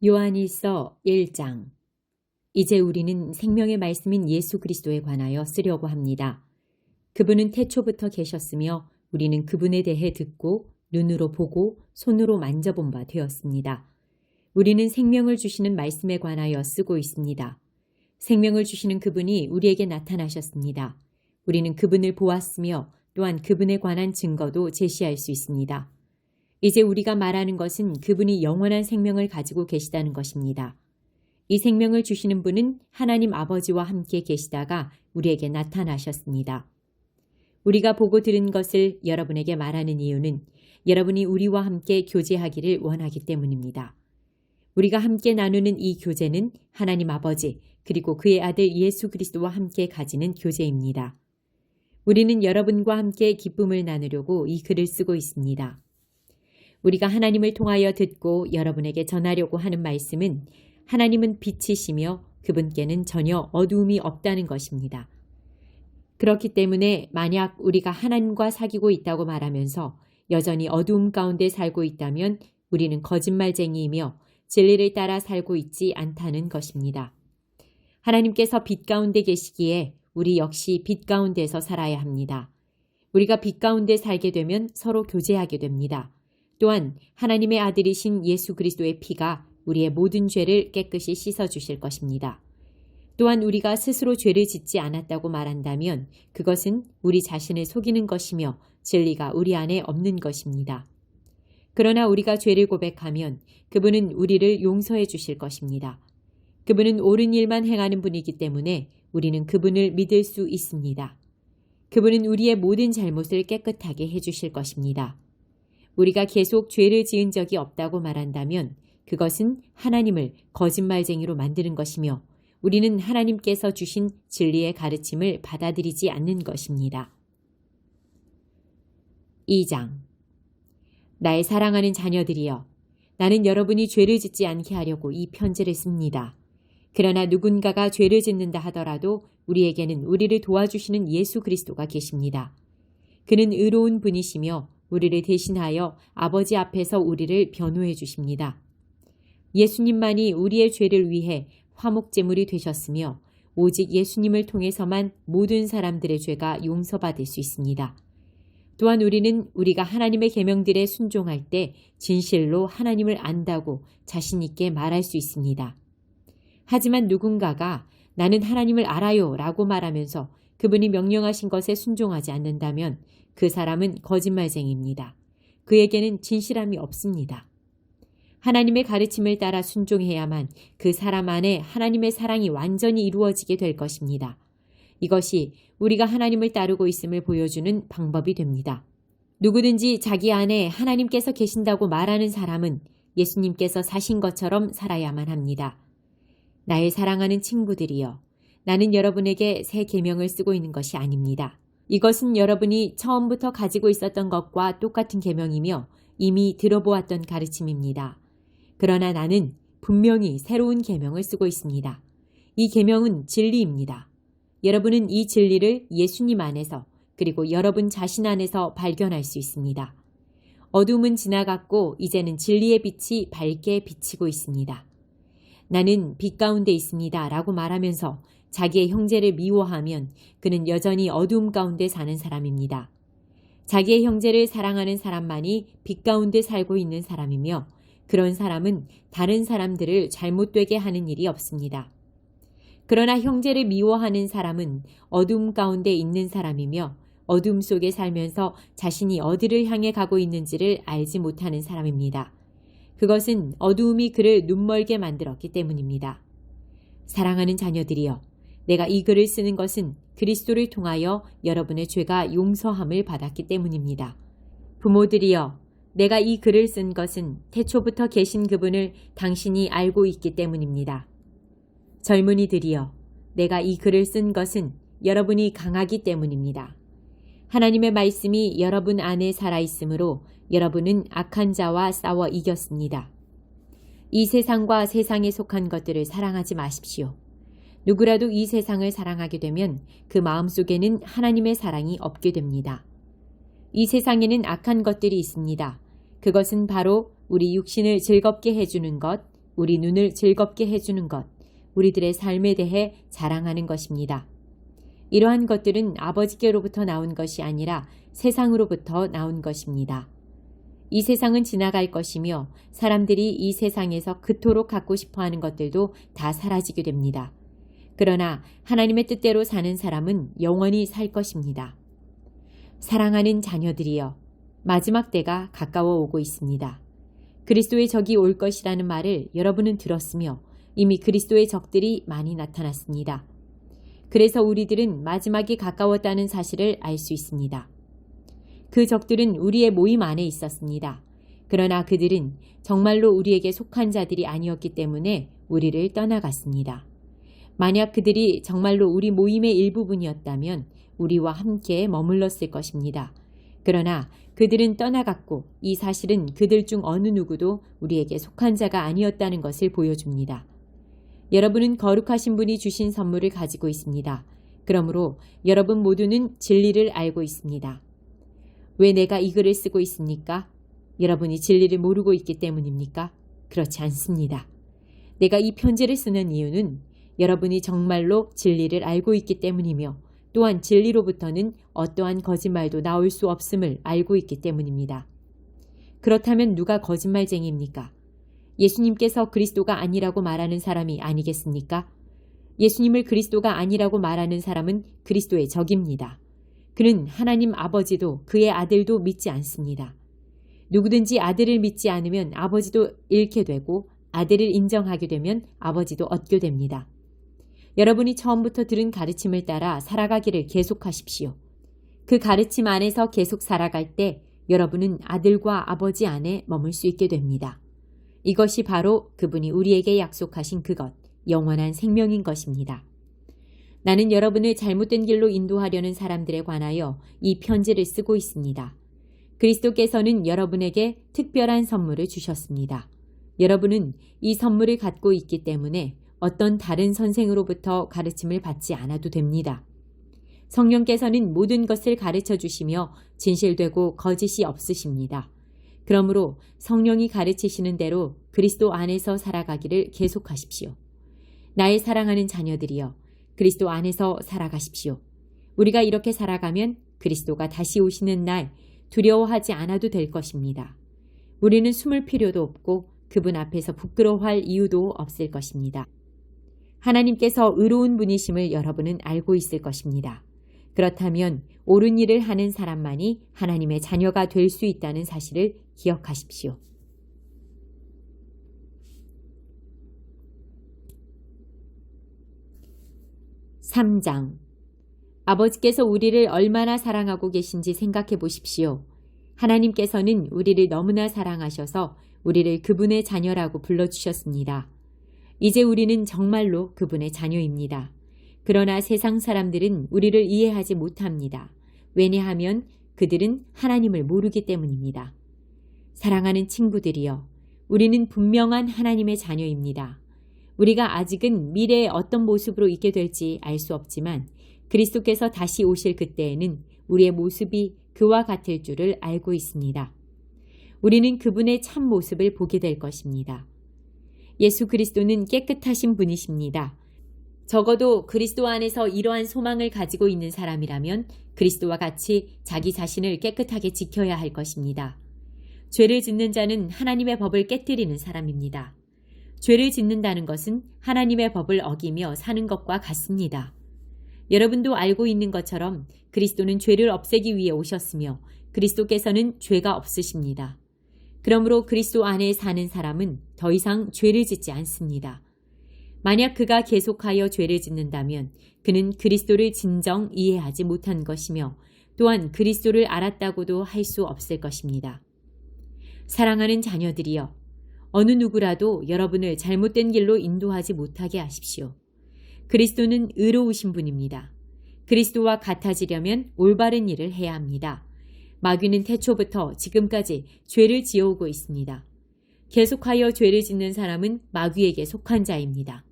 요한일서 1장. 이제 우리는 생명의 말씀인 예수 그리스도에 관하여 쓰려고 합니다. 그분은 태초부터 계셨으며 우리는 그분에 대해 듣고 눈으로 보고 손으로 만져본 바 되었습니다. 우리는 생명을 주시는 말씀에 관하여 쓰고 있습니다. 생명을 주시는 그분이 우리에게 나타나셨습니다. 우리는 그분을 보았으며 또한 그분에 관한 증거도 제시할 수 있습니다. 이제 우리가 말하는 것은 그분이 영원한 생명을 가지고 계시다는 것입니다. 이 생명을 주시는 분은 하나님 아버지와 함께 계시다가 우리에게 나타나셨습니다. 우리가 보고 들은 것을 여러분에게 말하는 이유는 여러분이 우리와 함께 교제하기를 원하기 때문입니다. 우리가 함께 나누는 이 교제는 하나님 아버지 그리고 그의 아들 예수 그리스도와 함께 가지는 교제입니다. 우리는 여러분과 함께 기쁨을 나누려고 이 글을 쓰고 있습니다. 우리가 하나님을 통하여 듣고 여러분에게 전하려고 하는 말씀은 하나님은 빛이시며 그분께는 전혀 어두움이 없다는 것입니다. 그렇기 때문에 만약 우리가 하나님과 사귀고 있다고 말하면서 여전히 어두움 가운데 살고 있다면 우리는 거짓말쟁이이며 진리를 따라 살고 있지 않다는 것입니다. 하나님께서 빛 가운데 계시기에 우리 역시 빛 가운데서 살아야 합니다. 우리가 빛 가운데 살게 되면 서로 교제하게 됩니다. 또한 하나님의 아들이신 예수 그리스도의 피가 우리의 모든 죄를 깨끗이 씻어주실 것입니다. 또한 우리가 스스로 죄를 짓지 않았다고 말한다면 그것은 우리 자신을 속이는 것이며 진리가 우리 안에 없는 것입니다. 그러나 우리가 죄를 고백하면 그분은 우리를 용서해 주실 것입니다. 그분은 옳은 일만 행하는 분이기 때문에 우리는 그분을 믿을 수 있습니다. 그분은 우리의 모든 잘못을 깨끗하게 해주실 것입니다. 우리가 계속 죄를 지은 적이 없다고 말한다면 그것은 하나님을 거짓말쟁이로 만드는 것이며 우리는 하나님께서 주신 진리의 가르침을 받아들이지 않는 것입니다. 2장. 나의 사랑하는 자녀들이여, 나는 여러분이 죄를 짓지 않게 하려고 이 편지를 씁니다. 그러나 누군가가 죄를 짓는다 하더라도 우리에게는 우리를 도와주시는 예수 그리스도가 계십니다. 그는 의로운 분이시며 우리를 대신하여 아버지 앞에서 우리를 변호해 주십니다. 예수님만이 우리의 죄를 위해 화목제물이 되셨으며 오직 예수님을 통해서만 모든 사람들의 죄가 용서받을 수 있습니다. 또한 우리는 우리가 하나님의 계명들에 순종할 때 진실로 하나님을 안다고 자신 있게 말할 수 있습니다. 하지만 누군가가 나는 하나님을 알아요 라고 말하면서 그분이 명령하신 것에 순종하지 않는다면 그 사람은 거짓말쟁이입니다. 그에게는 진실함이 없습니다. 하나님의 가르침을 따라 순종해야만 그 사람 안에 하나님의 사랑이 완전히 이루어지게 될 것입니다. 이것이 우리가 하나님을 따르고 있음을 보여주는 방법이 됩니다. 누구든지 자기 안에 하나님께서 계신다고 말하는 사람은 예수님께서 사신 것처럼 살아야만 합니다. 나의 사랑하는 친구들이여, 나는 여러분에게 새 계명을 쓰고 있는 것이 아닙니다. 이것은 여러분이 처음부터 가지고 있었던 것과 똑같은 계명이며 이미 들어보았던 가르침입니다. 그러나 나는 분명히 새로운 계명을 쓰고 있습니다. 이 계명은 진리입니다. 여러분은 이 진리를 예수님 안에서 그리고 여러분 자신 안에서 발견할 수 있습니다. 어둠은 지나갔고 이제는 진리의 빛이 밝게 비치고 있습니다. 나는 빛 가운데 있습니다 라고 말하면서 자기의 형제를 미워하면 그는 여전히 어두움 가운데 사는 사람입니다. 자기의 형제를 사랑하는 사람만이 빛 가운데 살고 있는 사람이며 그런 사람은 다른 사람들을 잘못되게 하는 일이 없습니다. 그러나 형제를 미워하는 사람은 어둠 가운데 있는 사람이며 어둠 속에 살면서 자신이 어디를 향해 가고 있는지를 알지 못하는 사람입니다. 그것은 어두움이 그를 눈멀게 만들었기 때문입니다. 사랑하는 자녀들이여, 내가 이 글을 쓰는 것은 그리스도를 통하여 여러분의 죄가 용서함을 받았기 때문입니다. 부모들이여, 내가 이 글을 쓴 것은 태초부터 계신 그분을 당신이 알고 있기 때문입니다. 젊은이들이여, 내가 이 글을 쓴 것은 여러분이 강하기 때문입니다. 하나님의 말씀이 여러분 안에 살아있으므로 여러분은 악한 자와 싸워 이겼습니다. 이 세상과 세상에 속한 것들을 사랑하지 마십시오. 누구라도 이 세상을 사랑하게 되면 그 마음속에는 하나님의 사랑이 없게 됩니다. 이 세상에는 악한 것들이 있습니다. 그것은 바로 우리 육신을 즐겁게 해주는 것, 우리 눈을 즐겁게 해주는 것, 우리들의 삶에 대해 자랑하는 것입니다. 이러한 것들은 아버지께로부터 나온 것이 아니라 세상으로부터 나온 것입니다. 이 세상은 지나갈 것이며 사람들이 이 세상에서 그토록 갖고 싶어하는 것들도 다 사라지게 됩니다. 그러나 하나님의 뜻대로 사는 사람은 영원히 살 것입니다. 사랑하는 자녀들이여, 마지막 때가 가까워 오고 있습니다. 그리스도의 적이 올 것이라는 말을 여러분은 들었으며 이미 그리스도의 적들이 많이 나타났습니다. 그래서 우리들은 마지막이 가까웠다는 사실을 알 수 있습니다. 그 적들은 우리의 모임 안에 있었습니다. 그러나 그들은 정말로 우리에게 속한 자들이 아니었기 때문에 우리를 떠나갔습니다. 만약 그들이 정말로 우리 모임의 일부분이었다면 우리와 함께 머물렀을 것입니다. 그러나 그들은 떠나갔고 이 사실은 그들 중 어느 누구도 우리에게 속한 자가 아니었다는 것을 보여줍니다. 여러분은 거룩하신 분이 주신 선물을 가지고 있습니다. 그러므로 여러분 모두는 진리를 알고 있습니다. 왜 내가 이 글을 쓰고 있습니까? 여러분이 진리를 모르고 있기 때문입니까? 그렇지 않습니다. 내가 이 편지를 쓰는 이유는 여러분이 정말로 진리를 알고 있기 때문이며 또한 진리로부터는 어떠한 거짓말도 나올 수 없음을 알고 있기 때문입니다. 그렇다면 누가 거짓말쟁이입니까? 예수님께서 그리스도가 아니라고 말하는 사람이 아니겠습니까? 예수님을 그리스도가 아니라고 말하는 사람은 그리스도의 적입니다. 그는 하나님 아버지도 그의 아들도 믿지 않습니다. 누구든지 아들을 믿지 않으면 아버지도 잃게 되고 아들을 인정하게 되면 아버지도 얻게 됩니다. 여러분이 처음부터 들은 가르침을 따라 살아가기를 계속하십시오. 그 가르침 안에서 계속 살아갈 때 여러분은 아들과 아버지 안에 머물 수 있게 됩니다. 이것이 바로 그분이 우리에게 약속하신 그것, 영원한 생명인 것입니다. 나는 여러분을 잘못된 길로 인도하려는 사람들에 관하여 이 편지를 쓰고 있습니다. 그리스도께서는 여러분에게 특별한 선물을 주셨습니다. 여러분은 이 선물을 갖고 있기 때문에 어떤 다른 선생으로부터 가르침을 받지 않아도 됩니다. 성령께서는 모든 것을 가르쳐 주시며 진실되고 거짓이 없으십니다. 그러므로 성령이 가르치시는 대로 그리스도 안에서 살아가기를 계속하십시오. 나의 사랑하는 자녀들이여, 그리스도 안에서 살아가십시오. 우리가 이렇게 살아가면 그리스도가 다시 오시는 날 두려워하지 않아도 될 것입니다. 우리는 숨을 필요도 없고 그분 앞에서 부끄러워할 이유도 없을 것입니다. 하나님께서 의로운 분이심을 여러분은 알고 있을 것입니다. 그렇다면 옳은 일을 하는 사람만이 하나님의 자녀가 될 수 있다는 사실을 기억하십시오. 3장. 아버지께서 우리를 얼마나 사랑하고 계신지 생각해 보십시오. 하나님께서는 우리를 너무나 사랑하셔서 우리를 그분의 자녀라고 불러주셨습니다. 이제 우리는 정말로 그분의 자녀입니다. 그러나 세상 사람들은 우리를 이해하지 못합니다. 왜냐하면 그들은 하나님을 모르기 때문입니다. 사랑하는 친구들이여, 우리는 분명한 하나님의 자녀입니다. 우리가 아직은 미래에 어떤 모습으로 있게 될지 알 수 없지만 그리스도께서 다시 오실 그때에는 우리의 모습이 그와 같을 줄을 알고 있습니다. 우리는 그분의 참 모습을 보게 될 것입니다. 예수 그리스도는 깨끗하신 분이십니다. 적어도 그리스도 안에서 이러한 소망을 가지고 있는 사람이라면 그리스도와 같이 자기 자신을 깨끗하게 지켜야 할 것입니다. 죄를 짓는 자는 하나님의 법을 깨뜨리는 사람입니다. 죄를 짓는다는 것은 하나님의 법을 어기며 사는 것과 같습니다. 여러분도 알고 있는 것처럼 그리스도는 죄를 없애기 위해 오셨으며 그리스도께서는 죄가 없으십니다. 그러므로 그리스도 안에 사는 사람은 더 이상 죄를 짓지 않습니다. 만약 그가 계속하여 죄를 짓는다면 그는 그리스도를 진정 이해하지 못한 것이며 또한 그리스도를 알았다고도 할 수 없을 것입니다. 사랑하는 자녀들이여, 어느 누구라도 여러분을 잘못된 길로 인도하지 못하게 하십시오. 그리스도는 의로우신 분입니다. 그리스도와 같아지려면 올바른 일을 해야 합니다. 마귀는 태초부터 지금까지 죄를 지어오고 있습니다. 계속하여 죄를 짓는 사람은 마귀에게 속한 자입니다.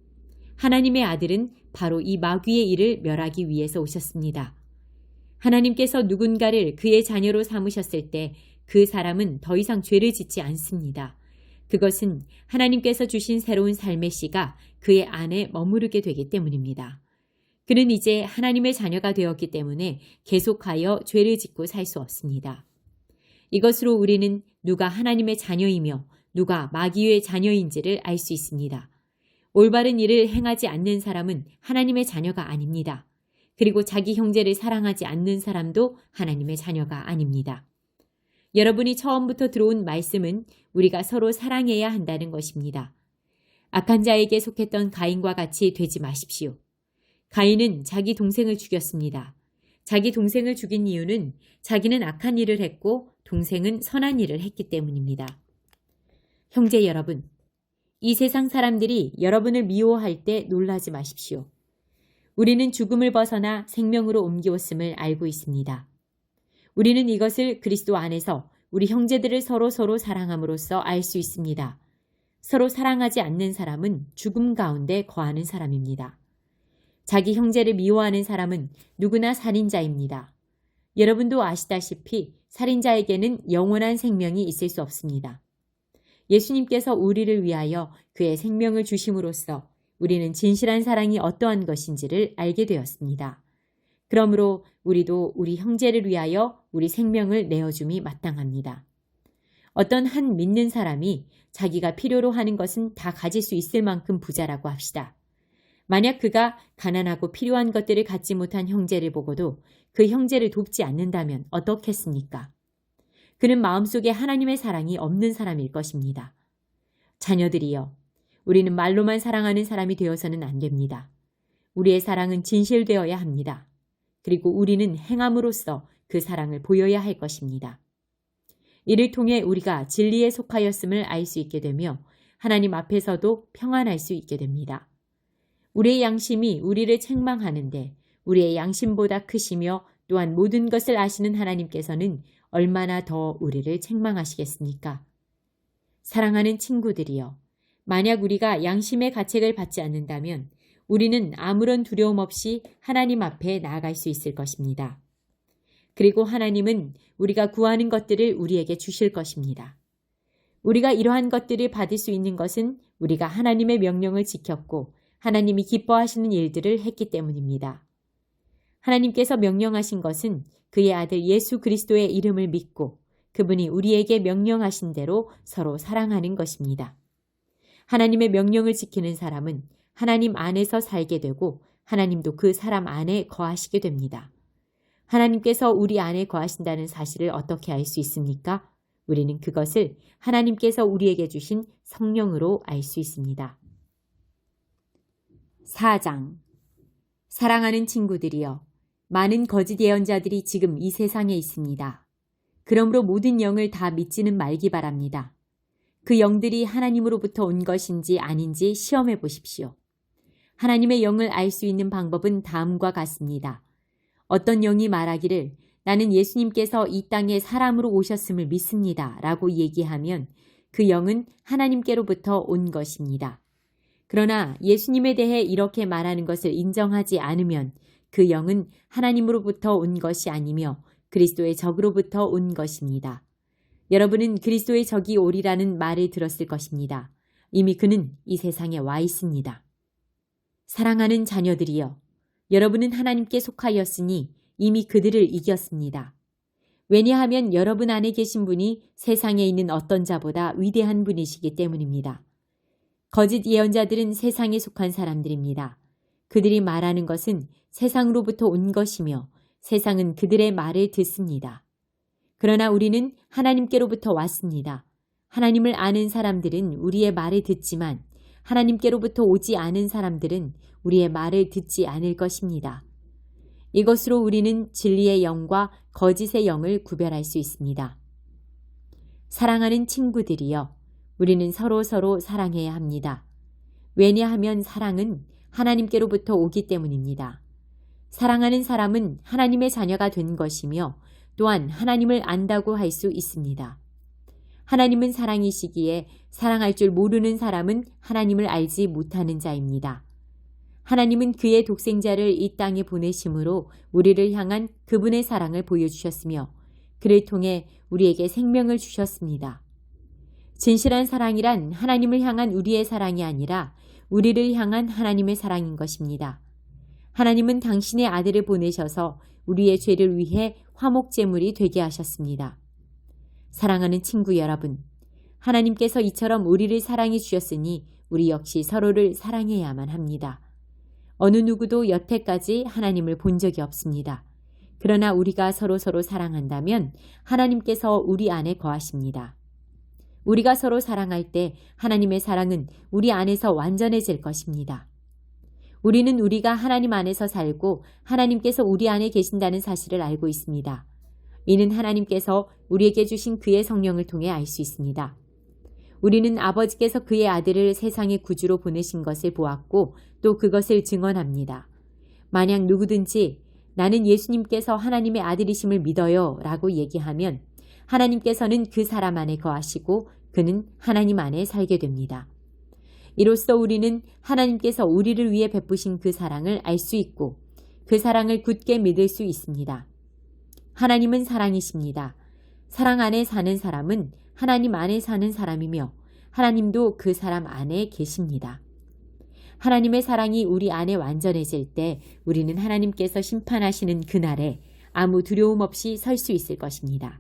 하나님의 아들은 바로 이 마귀의 일을 멸하기 위해서 오셨습니다. 하나님께서 누군가를 그의 자녀로 삼으셨을 때 그 사람은 더 이상 죄를 짓지 않습니다. 그것은 하나님께서 주신 새로운 삶의 씨가 그의 안에 머무르게 되기 때문입니다. 그는 이제 하나님의 자녀가 되었기 때문에 계속하여 죄를 짓고 살 수 없습니다. 이것으로 우리는 누가 하나님의 자녀이며 누가 마귀의 자녀인지를 알 수 있습니다. 올바른 일을 행하지 않는 사람은 하나님의 자녀가 아닙니다. 그리고 자기 형제를 사랑하지 않는 사람도 하나님의 자녀가 아닙니다. 여러분이 처음부터 들어온 말씀은 우리가 서로 사랑해야 한다는 것입니다. 악한 자에게 속했던 가인과 같이 되지 마십시오. 가인은 자기 동생을 죽였습니다. 자기 동생을 죽인 이유는 자기는 악한 일을 했고 동생은 선한 일을 했기 때문입니다. 형제 여러분, 이 세상 사람들이 여러분을 미워할 때 놀라지 마십시오. 우리는 죽음을 벗어나 생명으로 옮겨왔음을 알고 있습니다. 우리는 이것을 그리스도 안에서 우리 형제들을 서로 사랑함으로써 알 수 있습니다. 서로 사랑하지 않는 사람은 죽음 가운데 거하는 사람입니다. 자기 형제를 미워하는 사람은 누구나 살인자입니다. 여러분도 아시다시피 살인자에게는 영원한 생명이 있을 수 없습니다. 예수님께서 우리를 위하여 그의 생명을 주심으로써 우리는 진실한 사랑이 어떠한 것인지를 알게 되었습니다. 그러므로 우리도 우리 형제를 위하여 우리 생명을 내어줌이 마땅합니다. 어떤 한 믿는 사람이 자기가 필요로 하는 것은 다 가질 수 있을 만큼 부자라고 합시다. 만약 그가 가난하고 필요한 것들을 갖지 못한 형제를 보고도 그 형제를 돕지 않는다면 어떻겠습니까? 그는 마음속에 하나님의 사랑이 없는 사람일 것입니다. 자녀들이여, 우리는 말로만 사랑하는 사람이 되어서는 안 됩니다. 우리의 사랑은 진실되어야 합니다. 그리고 우리는 행함으로써 그 사랑을 보여야 할 것입니다. 이를 통해 우리가 진리에 속하였음을 알 수 있게 되며 하나님 앞에서도 평안할 수 있게 됩니다. 우리의 양심이 우리를 책망하는데 우리의 양심보다 크시며 또한 모든 것을 아시는 하나님께서는 얼마나 더 우리를 책망하시겠습니까? 사랑하는 친구들이여, 만약 우리가 양심의 가책을 받지 않는다면 우리는 아무런 두려움 없이 하나님 앞에 나아갈 수 있을 것입니다. 그리고 하나님은 우리가 구하는 것들을 우리에게 주실 것입니다. 우리가 이러한 것들을 받을 수 있는 것은 우리가 하나님의 명령을 지켰고 하나님이 기뻐하시는 일들을 했기 때문입니다. 하나님께서 명령하신 것은 그의 아들 예수 그리스도의 이름을 믿고 그분이 우리에게 명령하신 대로 서로 사랑하는 것입니다. 하나님의 명령을 지키는 사람은 하나님 안에서 살게 되고 하나님도 그 사람 안에 거하시게 됩니다. 하나님께서 우리 안에 거하신다는 사실을 어떻게 알 수 있습니까? 우리는 그것을 하나님께서 우리에게 주신 성령으로 알 수 있습니다. 4장. 사랑하는 친구들이여, 많은 거짓 예언자들이 지금 이 세상에 있습니다. 그러므로 모든 영을 다 믿지는 말기 바랍니다. 그 영들이 하나님으로부터 온 것인지 아닌지 시험해 보십시오. 하나님의 영을 알 수 있는 방법은 다음과 같습니다. 어떤 영이 말하기를 나는 예수님께서 이 땅에 사람으로 오셨음을 믿습니다 라고 얘기하면 그 영은 하나님께로부터 온 것입니다. 그러나 예수님에 대해 이렇게 말하는 것을 인정하지 않으면 그 영은 하나님으로부터 온 것이 아니며 그리스도의 적으로부터 온 것입니다. 여러분은 그리스도의 적이 오리라는 말을 들었을 것입니다. 이미 그는 이 세상에 와 있습니다. 사랑하는 자녀들이여, 여러분은 하나님께 속하였으니 이미 그들을 이겼습니다. 왜냐하면 여러분 안에 계신 분이 세상에 있는 어떤 자보다 위대한 분이시기 때문입니다. 거짓 예언자들은 세상에 속한 사람들입니다. 그들이 말하는 것은 세상으로부터 온 것이며 세상은 그들의 말을 듣습니다. 그러나 우리는 하나님께로부터 왔습니다. 하나님을 아는 사람들은 우리의 말을 듣지만 하나님께로부터 오지 않은 사람들은 우리의 말을 듣지 않을 것입니다. 이것으로 우리는 진리의 영과 거짓의 영을 구별할 수 있습니다. 사랑하는 친구들이여, 우리는 서로 사랑해야 합니다. 왜냐하면 사랑은 하나님께로부터 오기 때문입니다. 사랑하는 사람은 하나님의 자녀가 된 것이며 또한 하나님을 안다고 할 수 있습니다. 하나님은 사랑이시기에 사랑할 줄 모르는 사람은 하나님을 알지 못하는 자입니다. 하나님은 그의 독생자를 이 땅에 보내심으로 우리를 향한 그분의 사랑을 보여주셨으며 그를 통해 우리에게 생명을 주셨습니다. 진실한 사랑이란 하나님을 향한 우리의 사랑이 아니라 우리를 향한 하나님의 사랑인 것입니다. 하나님은 당신의 아들을 보내셔서 우리의 죄를 위해 화목제물이 되게 하셨습니다. 사랑하는 친구 여러분, 하나님께서 이처럼 우리를 사랑해 주셨으니 우리 역시 서로를 사랑해야만 합니다. 어느 누구도 여태까지 하나님을 본 적이 없습니다. 그러나 우리가 서로 사랑한다면 하나님께서 우리 안에 거하십니다. 우리가 서로 사랑할 때 하나님의 사랑은 우리 안에서 완전해질 것입니다. 우리는 우리가 하나님 안에서 살고 하나님께서 우리 안에 계신다는 사실을 알고 있습니다. 이는 하나님께서 우리에게 주신 그의 성령을 통해 알 수 있습니다. 우리는 아버지께서 그의 아들을 세상의 구주로 보내신 것을 보았고 또 그것을 증언합니다. 만약 누구든지 나는 예수님께서 하나님의 아들이심을 믿어요 라고 얘기하면 하나님께서는 그 사람 안에 거하시고 그는 하나님 안에 살게 됩니다. 이로써 우리는 하나님께서 우리를 위해 베푸신 그 사랑을 알 수 있고 그 사랑을 굳게 믿을 수 있습니다. 하나님은 사랑이십니다. 사랑 안에 사는 사람은 하나님 안에 사는 사람이며 하나님도 그 사람 안에 계십니다. 하나님의 사랑이 우리 안에 완전해질 때 우리는 하나님께서 심판하시는 그날에 아무 두려움 없이 설 수 있을 것입니다.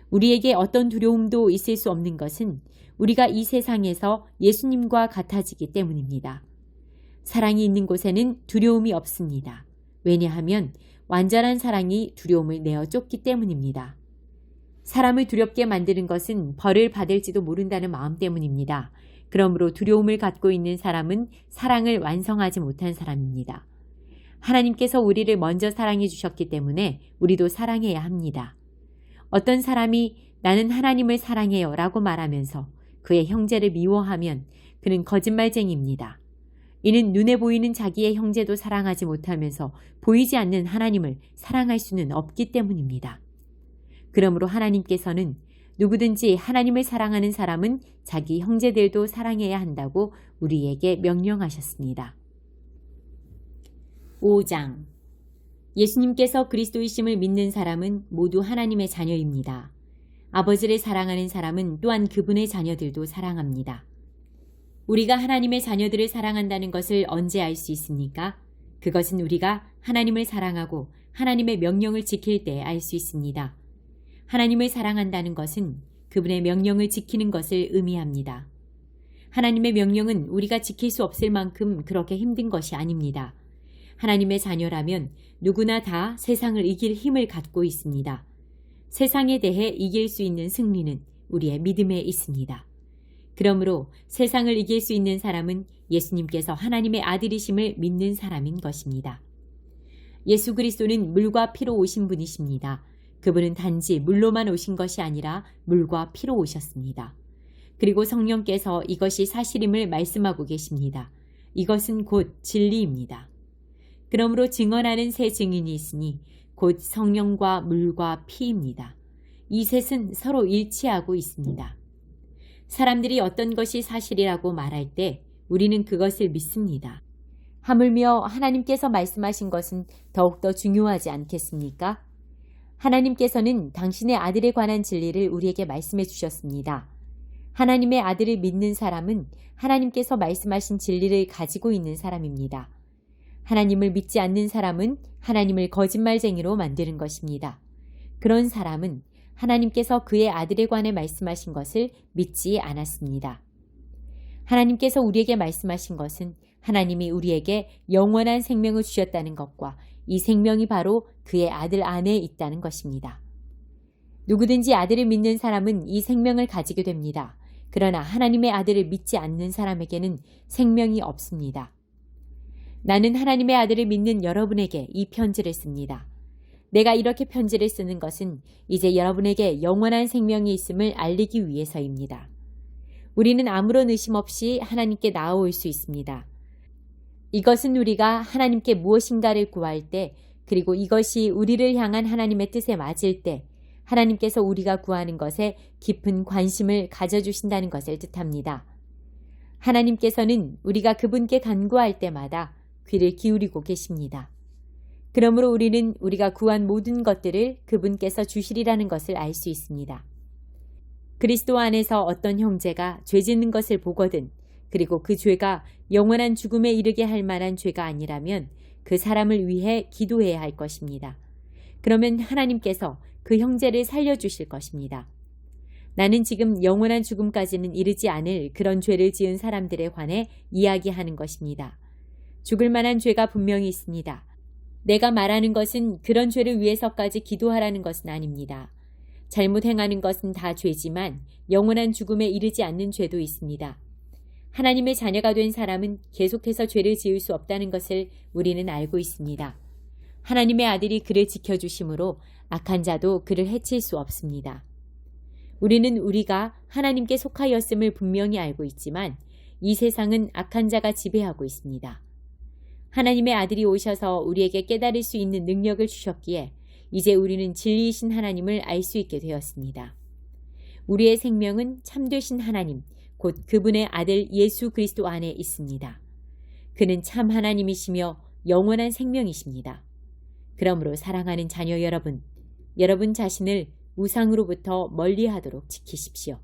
우리에게 어떤 두려움도 있을 수 없는 것은 우리가 이 세상에서 예수님과 같아지기 때문입니다. 사랑이 있는 곳에는 두려움이 없습니다. 왜냐하면 완전한 사랑이 두려움을 내어 쫓기 때문입니다. 사람을 두렵게 만드는 것은 벌을 받을지도 모른다는 마음 때문입니다. 그러므로 두려움을 갖고 있는 사람은 사랑을 완성하지 못한 사람입니다. 하나님께서 우리를 먼저 사랑해 주셨기 때문에 우리도 사랑해야 합니다. 어떤 사람이 나는 하나님을 사랑해요 라고 말하면서 그의 형제를 미워하면 그는 거짓말쟁이입니다. 이는 눈에 보이는 자기의 형제도 사랑하지 못하면서 보이지 않는 하나님을 사랑할 수는 없기 때문입니다. 그러므로 하나님께서는 누구든지 하나님을 사랑하는 사람은 자기 형제들도 사랑해야 한다고 우리에게 명령하셨습니다. 5장 예수님께서 그리스도이심을 믿는 사람은 모두 하나님의 자녀입니다. 아버지를 사랑하는 사람은 또한 그분의 자녀들도 사랑합니다. 우리가 하나님의 자녀들을 사랑한다는 것을 언제 알 수 있습니까? 그것은 우리가 하나님을 사랑하고 하나님의 명령을 지킬 때 알 수 있습니다. 하나님을 사랑한다는 것은 그분의 명령을 지키는 것을 의미합니다. 하나님의 명령은 우리가 지킬 수 없을 만큼 그렇게 힘든 것이 아닙니다. 하나님의 자녀라면 누구나 다 세상을 이길 힘을 갖고 있습니다. 세상에 대해 이길 수 있는 승리는 우리의 믿음에 있습니다. 그러므로 세상을 이길 수 있는 사람은 예수님께서 하나님의 아들이심을 믿는 사람인 것입니다. 예수 그리스도는 물과 피로 오신 분이십니다. 그분은 단지 물로만 오신 것이 아니라 물과 피로 오셨습니다. 그리고 성령께서 이것이 사실임을 말씀하고 계십니다. 이것은 곧 진리입니다. 그러므로 증언하는 세 증인이 있으니 곧 성령과 물과 피입니다. 이 셋은 서로 일치하고 있습니다. 사람들이 어떤 것이 사실이라고 말할 때 우리는 그것을 믿습니다. 하물며 하나님께서 말씀하신 것은 더욱더 중요하지 않겠습니까? 하나님께서는 당신의 아들에 관한 진리를 우리에게 말씀해 주셨습니다. 하나님의 아들을 믿는 사람은 하나님께서 말씀하신 진리를 가지고 있는 사람입니다. 하나님을 믿지 않는 사람은 하나님을 거짓말쟁이로 만드는 것입니다. 그런 사람은 하나님께서 그의 아들에 관해 말씀하신 것을 믿지 않았습니다. 하나님께서 우리에게 말씀하신 것은 하나님이 우리에게 영원한 생명을 주셨다는 것과 이 생명이 바로 그의 아들 안에 있다는 것입니다. 누구든지 아들을 믿는 사람은 이 생명을 가지게 됩니다. 그러나 하나님의 아들을 믿지 않는 사람에게는 생명이 없습니다. 나는 하나님의 아들을 믿는 여러분에게 이 편지를 씁니다. 내가 이렇게 편지를 쓰는 것은 이제 여러분에게 영원한 생명이 있음을 알리기 위해서입니다. 우리는 아무런 의심 없이 하나님께 나아올 수 있습니다. 이것은 우리가 하나님께 무엇인가를 구할 때 그리고 이것이 우리를 향한 하나님의 뜻에 맞을 때 하나님께서 우리가 구하는 것에 깊은 관심을 가져주신다는 것을 뜻합니다. 하나님께서는 우리가 그분께 간구할 때마다 귀를 기울이고 계십니다. 그러므로 우리는 우리가 구한 모든 것들을 그분께서 주시리라는 것을 알 수 있습니다. 그리스도 안에서 어떤 형제가 죄 짓는 것을 보거든 그리고 그 죄가 영원한 죽음에 이르게 할 만한 죄가 아니라면 그 사람을 위해 기도해야 할 것입니다. 그러면 하나님께서 그 형제를 살려주실 것입니다. 나는 지금 영원한 죽음까지는 이르지 않을 그런 죄를 지은 사람들에 관해 이야기하는 것입니다. 죽을 만한 죄가 분명히 있습니다. 내가 말하는 것은 그런 죄를 위해서까지 기도하라는 것은 아닙니다. 잘못 행하는 것은 다 죄지만 영원한 죽음에 이르지 않는 죄도 있습니다. 하나님의 자녀가 된 사람은 계속해서 죄를 지을 수 없다는 것을 우리는 알고 있습니다. 하나님의 아들이 그를 지켜주심으로 악한 자도 그를 해칠 수 없습니다. 우리는 우리가 하나님께 속하였음을 분명히 알고 있지만 이 세상은 악한 자가 지배하고 있습니다. 하나님의 아들이 오셔서 우리에게 깨달을 수 있는 능력을 주셨기에 이제 우리는 진리이신 하나님을 알 수 있게 되었습니다. 우리의 생명은 참되신 하나님, 곧 그분의 아들 예수 그리스도 안에 있습니다. 그는 참 하나님이시며 영원한 생명이십니다. 그러므로 사랑하는 자녀 여러분, 여러분 자신을 우상으로부터 멀리하도록 지키십시오.